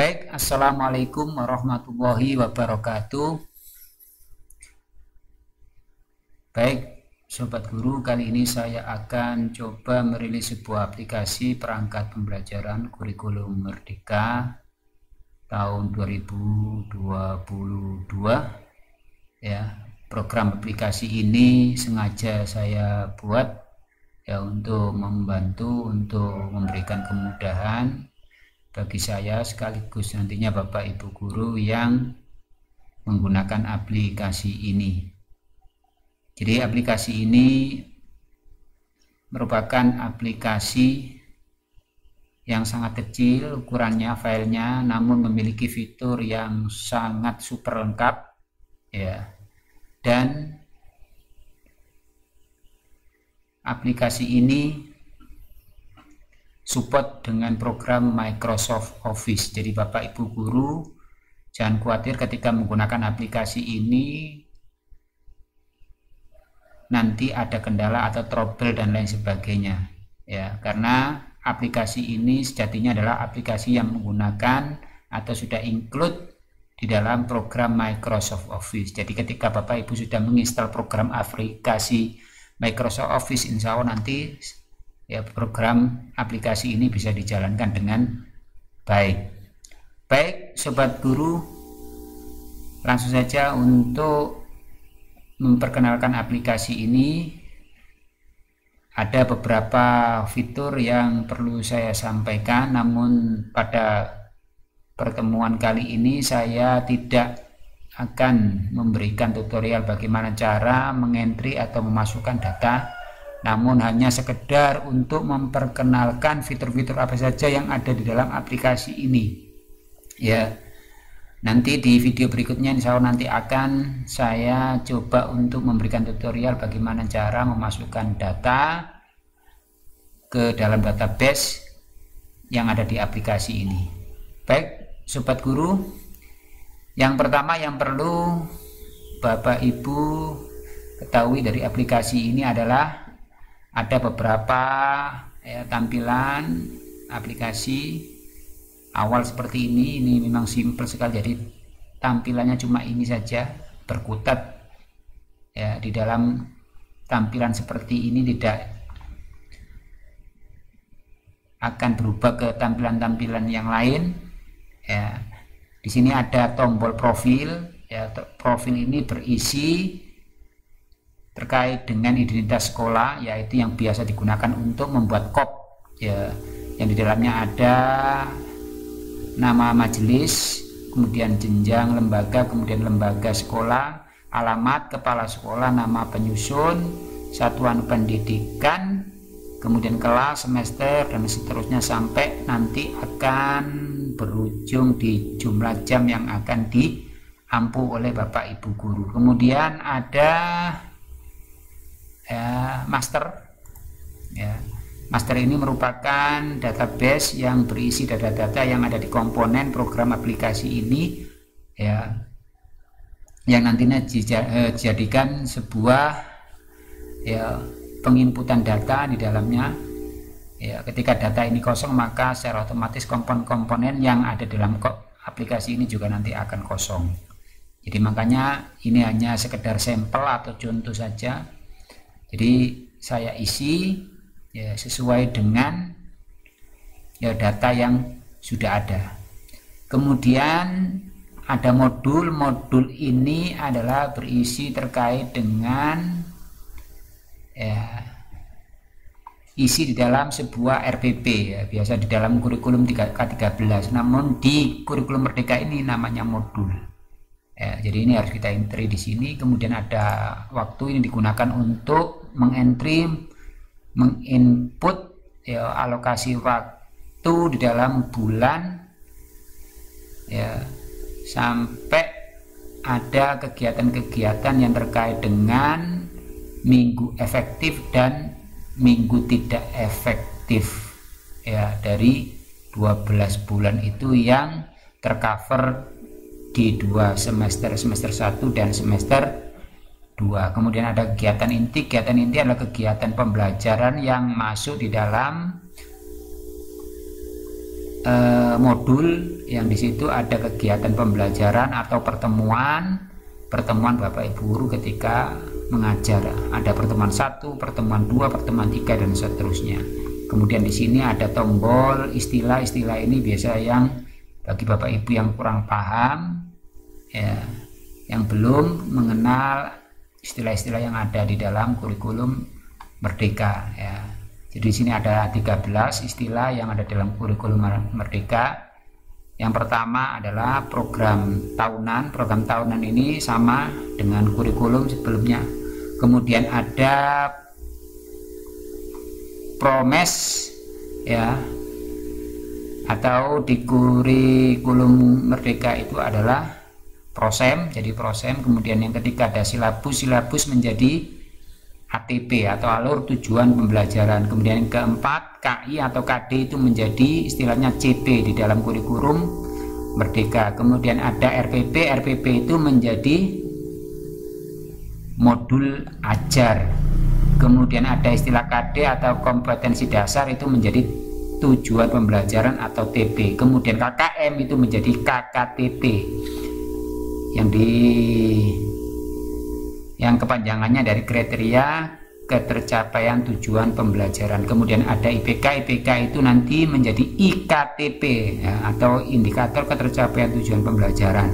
Baik, Assalamualaikum warahmatullahi wabarakatuh. Baik, Sobat Guru, kali ini saya akan coba merilis sebuah aplikasi perangkat pembelajaran kurikulum Merdeka tahun 2022. Ya, program aplikasi ini sengaja saya buat ya untuk membantu, untuk memberikan kemudahan bagi saya sekaligus nantinya Bapak Ibu guru yang menggunakan aplikasi ini. Jadi aplikasi ini merupakan aplikasi yang sangat kecil ukurannya, filenya, namun memiliki fitur yang sangat super lengkap ya. Dan aplikasi ini support dengan program Microsoft Office. Jadi Bapak Ibu guru jangan khawatir ketika menggunakan aplikasi ini nanti ada kendala atau trouble dan lain sebagainya ya, karena aplikasi ini sejatinya adalah aplikasi yang menggunakan atau sudah include di dalam program Microsoft Office. Jadi ketika Bapak Ibu sudah menginstal program aplikasi Microsoft Office, insya Allah nanti ya program aplikasi ini bisa dijalankan dengan baik. Baik Sobat Guru, langsung saja untuk memperkenalkan aplikasi ini. Ada beberapa fitur yang perlu saya sampaikan, namun pada pertemuan kali ini saya tidak akan memberikan tutorial bagaimana cara mengentry atau memasukkan data, namun hanya sekedar untuk memperkenalkan fitur-fitur apa saja yang ada di dalam aplikasi ini ya. Nanti di video berikutnya insya Allah nanti akan saya coba untuk memberikan tutorial bagaimana cara memasukkan data ke dalam database yang ada di aplikasi ini. Baik Sobat Guru, yang pertama yang perlu Bapak Ibu ketahui dari aplikasi ini adalah ada beberapa tampilan aplikasi awal seperti ini memang simple sekali. Jadi tampilannya cuma ini saja, berkutat ya. Di dalam tampilan seperti ini tidak akan berubah ke tampilan-tampilan yang lain ya. Di sini ada tombol profil ya. Profil ini berisi terkait dengan identitas sekolah, yaitu yang biasa digunakan untuk membuat KOP ya, yang di dalamnya ada nama majelis, kemudian jenjang lembaga, kemudian lembaga sekolah, alamat, kepala sekolah, nama penyusun, satuan pendidikan, kemudian kelas, semester, dan seterusnya sampai nanti akan berujung di jumlah jam yang akan diampu oleh Bapak Ibu guru. Kemudian ada master ya. Master ini merupakan database yang berisi data-data yang ada di komponen program aplikasi ini ya, yang nantinya dijadikan sebuah ya penginputan data di dalamnya ya. Ketika data ini kosong, maka secara otomatis komponen-komponen yang ada dalam aplikasi ini juga nanti akan kosong. Jadi makanya ini hanya sekedar sampel atau contoh saja. Jadi saya isi ya sesuai dengan ya data yang sudah ada. Kemudian ada modul ini adalah berisi terkait dengan ya isi di dalam sebuah RPP ya, biasa di dalam kurikulum K13, namun di kurikulum Merdeka ini namanya modul ya. Jadi ini harus kita entry di sini. Kemudian ada waktu, ini digunakan untuk menginput ya alokasi waktu di dalam bulan ya, sampai ada kegiatan-kegiatan yang terkait dengan minggu efektif dan minggu tidak efektif ya, dari 12 bulan itu yang tercover di 2 semester 1 dan semester 2. Kemudian ada kegiatan inti. Kegiatan inti adalah kegiatan pembelajaran yang masuk di dalam modul yang di situ ada kegiatan pembelajaran atau pertemuan Bapak Ibu guru ketika mengajar. Ada pertemuan 1, pertemuan 2, pertemuan 3 dan seterusnya. Kemudian di sini ada tombol istilah-istilah. Ini biasa yang bagi Bapak Ibu yang kurang paham, ya, yang belum mengenal istilah-istilah yang ada di dalam kurikulum Merdeka, ya. Jadi di sini ada 13 istilah yang ada dalam kurikulum Merdeka. Yang pertama adalah program tahunan. Program tahunan ini sama dengan kurikulum sebelumnya. Kemudian ada promes, ya, atau di kurikulum Merdeka itu adalah prosem, jadi prosem. Kemudian yang ketiga ada silabus. Silabus menjadi ATP atau alur tujuan pembelajaran. Kemudian yang keempat KI atau KD itu menjadi istilahnya CP di dalam kurikulum Merdeka. Kemudian ada RPP. RPP itu menjadi modul ajar. Kemudian ada istilah KD atau kompetensi dasar, itu menjadi tujuan pembelajaran atau TP. Kemudian KKM itu menjadi KKTP yang kepanjangannya dari kriteria ketercapaian tujuan pembelajaran. Kemudian ada IPK. IPK itu nanti menjadi IKTP, ya, atau indikator ketercapaian tujuan pembelajaran.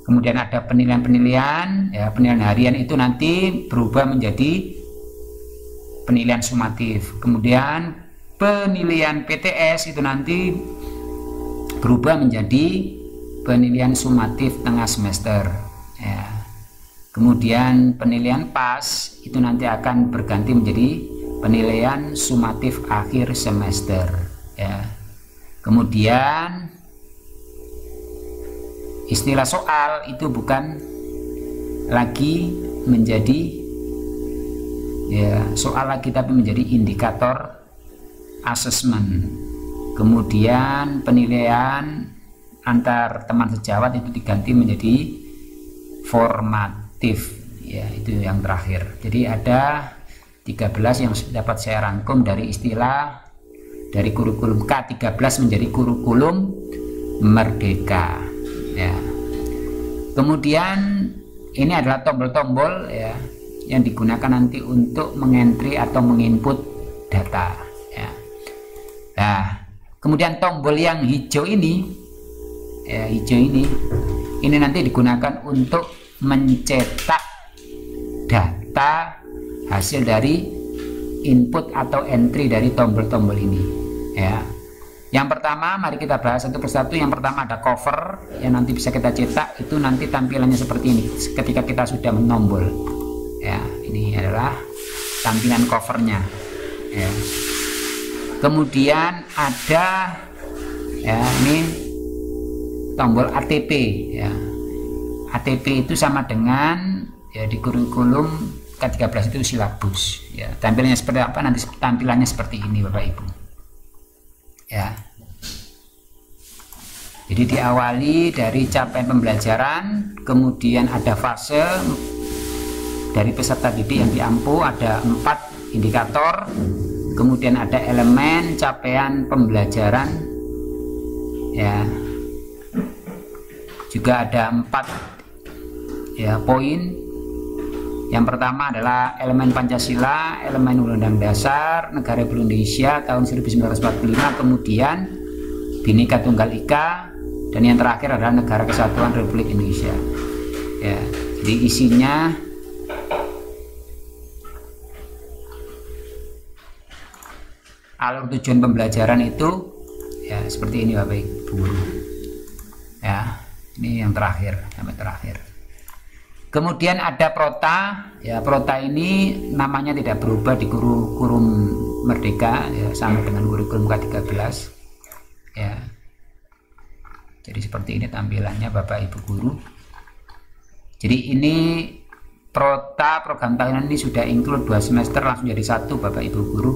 Kemudian ada penilaian-penilaian, ya, penilaian harian itu nanti berubah menjadi penilaian sumatif. Kemudian penilaian PTS itu nanti berubah menjadi penilaian sumatif tengah semester, ya. Kemudian penilaian PAS itu nanti akan berganti menjadi penilaian sumatif akhir semester, ya. Kemudian istilah soal itu bukan lagi menjadi, ya, soal lagi, tapi menjadi indikator asesmen. Kemudian penilaian antar teman sejawat itu diganti menjadi formatif, ya, itu yang terakhir. Jadi ada 13 yang dapat saya rangkum dari istilah dari kurikulum K13 menjadi kurikulum Merdeka, ya. Kemudian ini adalah tombol-tombol, ya, yang digunakan nanti untuk mengentry atau menginput data, ya. Nah, kemudian tombol yang hijau ini, ya, ini nanti digunakan untuk mencetak data hasil dari input atau entry dari tombol-tombol ini, ya. Yang pertama mari kita bahas satu persatu. Yang pertama ada cover yang nanti bisa kita cetak. Itu nanti tampilannya seperti ini ketika kita sudah menombol, ya. Ini adalah tampilan covernya, ya. Kemudian ada, ya, ini tombol ATP, ya. ATP itu sama dengan, ya, di kurikulum K13 itu silabus, ya. Tampilannya seperti apa? Nanti tampilannya seperti ini Bapak Ibu, ya. Jadi diawali dari capaian pembelajaran, kemudian ada fase dari peserta didik yang diampu, ada 4 indikator, kemudian ada elemen capaian pembelajaran, ya. Juga ada 4, ya, poin. Yang pertama adalah elemen Pancasila, elemen Undang-Undang Dasar Negara Republik Indonesia tahun 1945, kemudian Bhinneka Tunggal Ika, dan yang terakhir adalah Negara Kesatuan Republik Indonesia, ya. Jadi isinya alur tujuan pembelajaran itu, ya, seperti ini Bapak Ibu, ya. Ini yang terakhir, sampai terakhir. Kemudian ada prota, ya. Prota ini namanya tidak berubah di kurikulum Merdeka, ya, sama dengan kurikulum K13, ya. Jadi seperti ini tampilannya Bapak Ibu guru. Jadi ini prota program tahunan ini sudah include 2 semester langsung jadi 1 Bapak Ibu guru,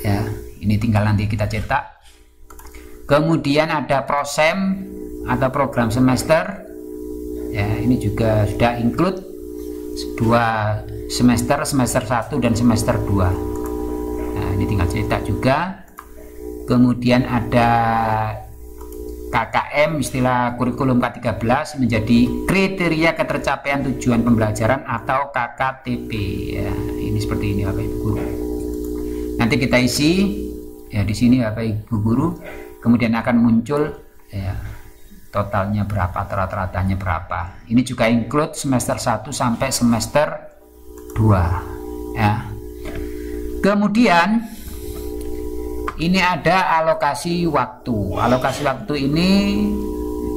ya. Ini tinggal nanti kita cetak. Kemudian ada prosem atau program semester, ya. Ini juga sudah include 2 semester, semester 1 dan semester 2. Nah, ini tinggal cetak juga. kemudian ada KKM, istilah kurikulum K13 menjadi kriteria ketercapaian tujuan pembelajaran atau KKTP ya. Ini seperti ini Bapak Ibu guru. Nanti kita isi ya di sini Bapak Ibu guru, kemudian akan muncul ya totalnya berapa, rata-ratanya berapa. Ini juga include semester 1 sampai semester 2 ya. Kemudian ini ada alokasi waktu. Alokasi waktu ini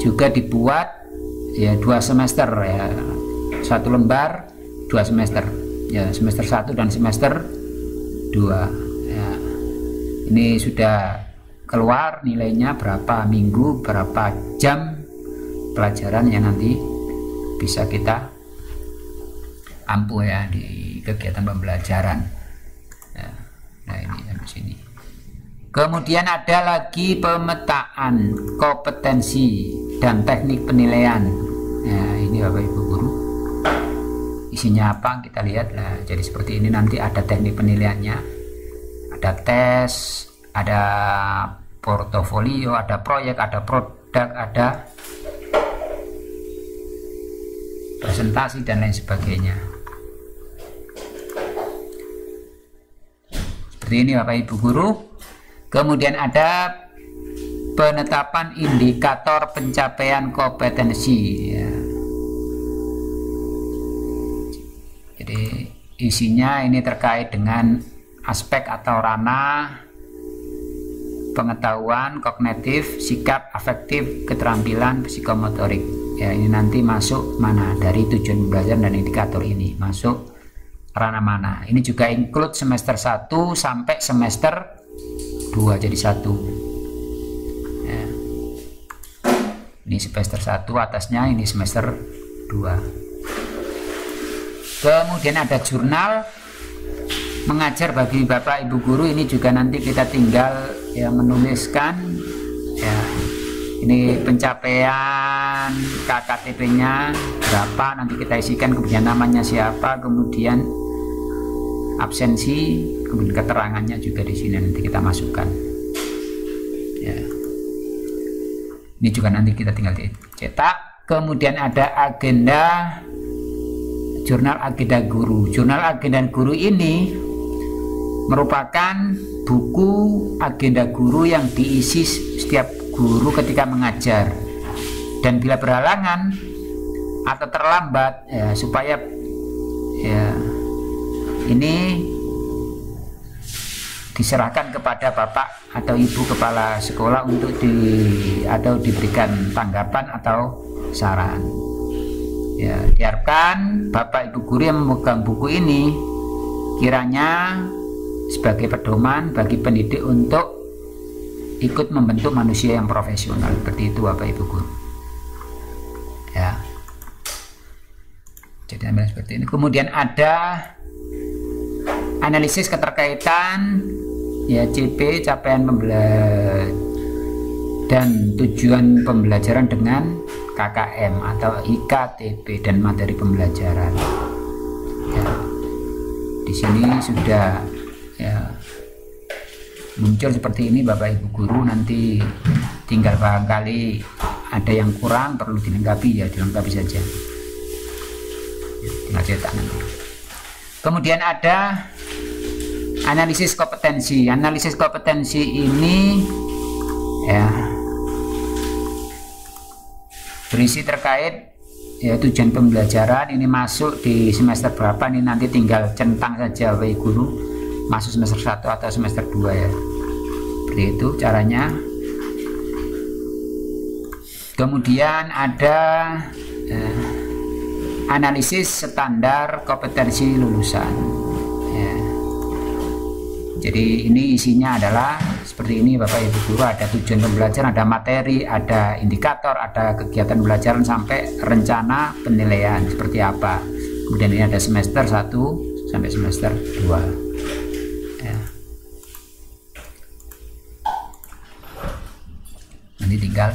juga dibuat ya 2 semester ya. 1 lembar 2 semester. Ya, semester 1 dan semester 2 ya. Ini sudah keluar nilainya berapa minggu, berapa jam pelajaran yang nanti bisa kita ampuh ya di kegiatan pembelajaran ya. Nah ini sampai sini. Kemudian ada lagi pemetaan kompetensi dan teknik penilaian. Nah ini Bapak Ibu guru, isinya apa kita lihat. Nah jadi seperti ini, nanti ada teknik penilaiannya, ada tes, ada portofolio, ada proyek, ada produk, ada presentasi dan lain sebagainya. Seperti ini Bapak Ibu guru. Kemudian ada penetapan indikator pencapaian kompetensi ya. Jadi isinya ini terkait dengan aspek atau ranah pengetahuan, kognitif, sikap, afektif, keterampilan, psikomotorik ya. Ini nanti masuk mana dari tujuan pembelajaran dan indikator ini, masuk ranah mana. Ini juga include semester 1 sampai semester 2 jadi 1 ya. Ini semester 1 atasnya, ini semester 2. Kemudian ada jurnal mengajar bagi Bapak Ibu guru. Ini juga nanti kita tinggal ya menuliskan ya, ini pencapaian KKTP nya berapa, nanti kita isikan, kemudian namanya siapa, kemudian absensi, kemudian keterangannya juga di sini nanti kita masukkan ya. Ini juga nanti kita tinggal cetak. Kemudian ada agenda, jurnal agenda guru. Jurnal agenda guru ini merupakan buku agenda guru yang diisi setiap guru ketika mengajar, dan bila berhalangan atau terlambat ya, supaya ya ini diserahkan kepada Bapak atau Ibu kepala sekolah untuk diberikan tanggapan atau saran ya. Diharapkan Bapak Ibu guru yang memegang buku ini kiranya sebagai pedoman bagi pendidik untuk ikut membentuk manusia yang profesional. Seperti itu Bapak Ibu guru ya. Jadi seperti ini. Kemudian ada analisis keterkaitan ya, CP, capaian pembelajaran dan tujuan pembelajaran dengan KKM atau IKTP dan materi pembelajaran ya. Di sini sudah ya muncul seperti ini Bapak Ibu guru. Nanti tinggal barangkali ada yang kurang perlu dilengkapi ya, dilengkapi saja ya, tinggal cetak nanti. Kemudian ada analisis kompetensi. Analisis kompetensi ini ya berisi terkait ya tujuan pembelajaran. Ini masuk di semester berapa, ini nanti tinggal centang saja Bapak Ibu guru, masuk semester 1 atau semester 2 ya. Seperti itu caranya. Kemudian ada analisis standar kompetensi lulusan ya. Jadi ini isinya adalah seperti ini Bapak Ibu guru, ada tujuan pembelajaran, ada materi, ada indikator, ada kegiatan pembelajaran sampai rencana penilaian seperti apa. Kemudian ini ada semester 1 sampai semester 2 ya. Nanti tinggal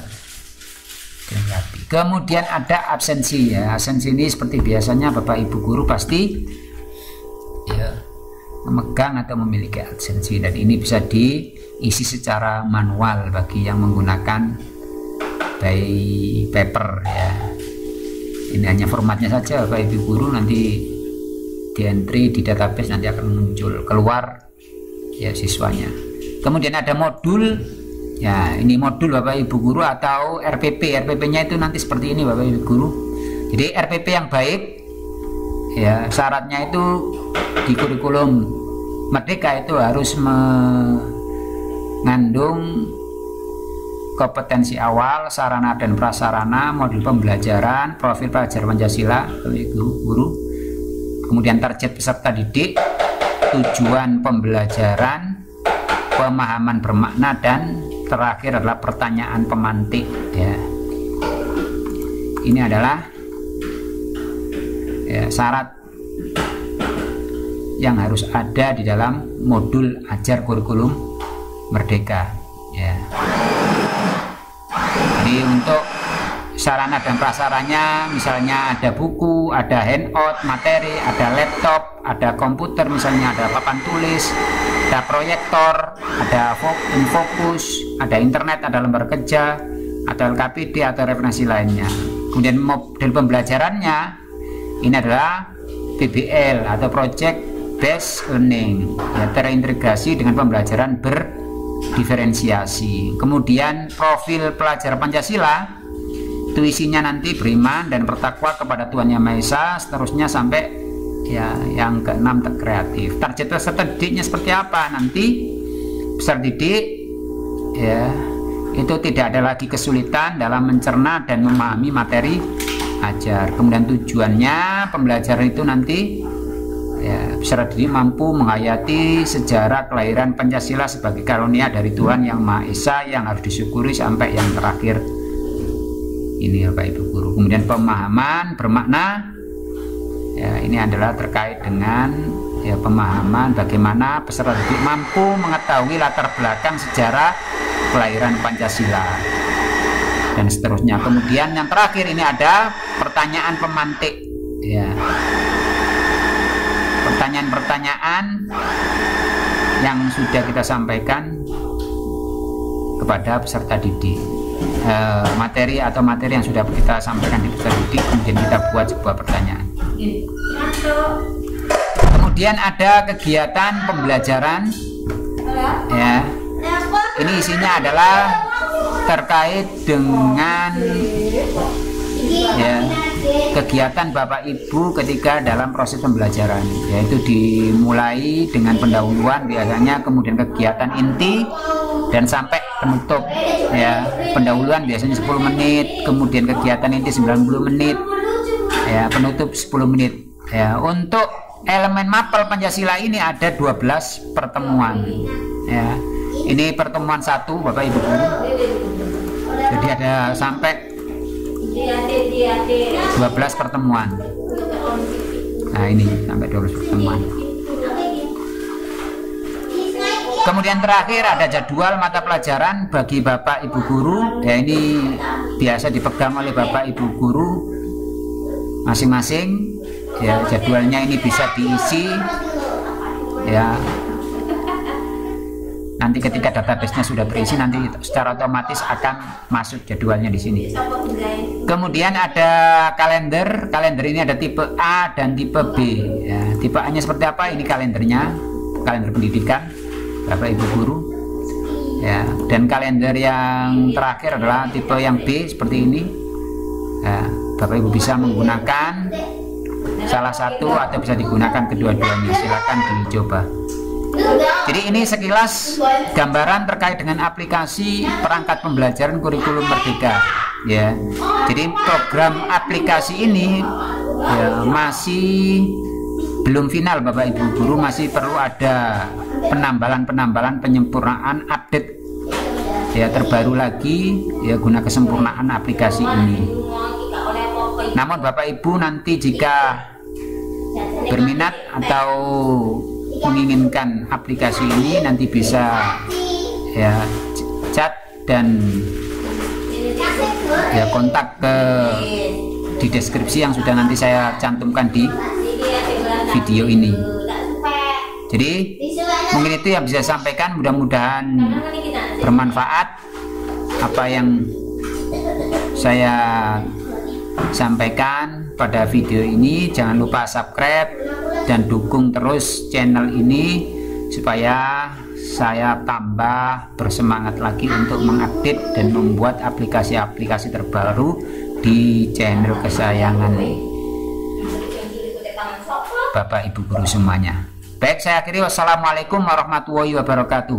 dilengkapi. Kemudian ada absensi ya. Absensi ini seperti biasanya Bapak Ibu guru pasti ya memegang atau memiliki absensi, dan ini bisa diisi secara manual bagi yang menggunakan by paper ya. Ini hanya formatnya saja Bapak Ibu guru, nanti di entry di database nanti akan muncul keluar ya siswanya. Kemudian ada modul ya, ini modul Bapak Ibu guru atau RPP. RPP-nya itu nanti seperti ini Bapak Ibu guru. Jadi RPP yang baik ya, syaratnya itu di kurikulum Merdeka itu harus mengandung kompetensi awal, sarana dan prasarana, modul pembelajaran, profil pelajar Pancasila, guru, kemudian target peserta didik, tujuan pembelajaran, pemahaman bermakna, dan terakhir adalah pertanyaan pemantik ya. Ini adalah ya, syarat yang harus ada di dalam modul ajar kurikulum Merdeka ya. Jadi untuk sarana dan prasaranya misalnya ada buku, ada handout, materi, ada laptop, ada komputer, misalnya ada papan tulis, ada proyektor, ada fokus, ada internet, ada lembar kerja, atau LKPD atau referensi lainnya. Kemudian model pembelajarannya ini adalah PBL atau Project Based Learning ya, terintegrasi dengan pembelajaran diferensiasi. Kemudian profil pelajar Pancasila itu isinya nanti beriman dan bertakwa kepada Tuhan Yang Maha Esa, seterusnya sampai ya yang keenam kreatif. Target peserta didiknya seperti apa? Nanti peserta didik ya itu tidak ada lagi kesulitan dalam mencerna dan memahami materi ajar. Kemudian tujuannya pembelajaran itu nanti ya, peserta didik mampu menghayati sejarah kelahiran Pancasila sebagai karunia dari Tuhan Yang Maha Esa yang harus disyukuri sampai yang terakhir ini Bapak Ibu guru. Kemudian pemahaman bermakna ya, ini adalah terkait dengan ya, pemahaman bagaimana peserta didik mampu mengetahui latar belakang sejarah kelahiran Pancasila dan seterusnya. Kemudian yang terakhir ini ada pertanyaan pemantik ya, pertanyaan-pertanyaan yang sudah kita sampaikan kepada peserta didik, materi yang sudah kita sampaikan di peserta didik, kemudian kita buat sebuah pertanyaan. Kemudian ada kegiatan pembelajaran ya, ini isinya adalah terkait dengan ya, kegiatan Bapak Ibu ketika dalam proses pembelajaran, yaitu dimulai dengan pendahuluan biasanya, kemudian kegiatan inti dan sampai penutup ya. Pendahuluan biasanya 10 menit, kemudian kegiatan inti 90 menit ya, penutup 10 menit ya. Untuk elemen mapel Pancasila ini ada 12 pertemuan ya. Ini pertemuan 1 Bapak Ibu guru, jadi ada sampai 12 pertemuan. Nah ini sampai 12 pertemuan. Kemudian terakhir ada jadwal mata pelajaran bagi Bapak Ibu guru ya, ini biasa dipegang oleh Bapak Ibu guru masing-masing ya. Jadwalnya ini bisa diisi ya, nanti ketika database-nya sudah terisi nanti secara otomatis akan masuk jadwalnya di sini. Kemudian ada kalender. Kalender ini ada tipe A dan tipe B ya. Tipe A nya seperti apa? Ini kalendernya, kalender pendidikan Bapak Ibu guru ya. Dan kalender yang terakhir adalah tipe yang B seperti ini ya. Bapak Ibu bisa menggunakan salah satu atau bisa digunakan kedua-duanya, silakan dicoba. Jadi ini sekilas gambaran terkait dengan aplikasi perangkat pembelajaran kurikulum Merdeka ya. Jadi program aplikasi ini ya, masih belum final Bapak Ibu guru, masih perlu ada penambalan, penyempurnaan, update ya, terbaru lagi ya, guna kesempurnaan aplikasi ini. Namun Bapak Ibu nanti jika berminat atau menginginkan aplikasi ini nanti bisa ya chat dan ya kontak di deskripsi yang sudah nanti saya cantumkan di video ini. Jadi mungkin itu yang bisa saya sampaikan, mudah-mudahan bermanfaat apa yang saya sampaikan pada video ini. Jangan lupa subscribe dan dukung terus channel ini supaya saya tambah bersemangat lagi untuk mengupdate dan membuat aplikasi-aplikasi terbaru di channel kesayangan Bapak Ibu guru semuanya. Baik, saya akhiri. Wassalamualaikum warahmatullahi wabarakatuh.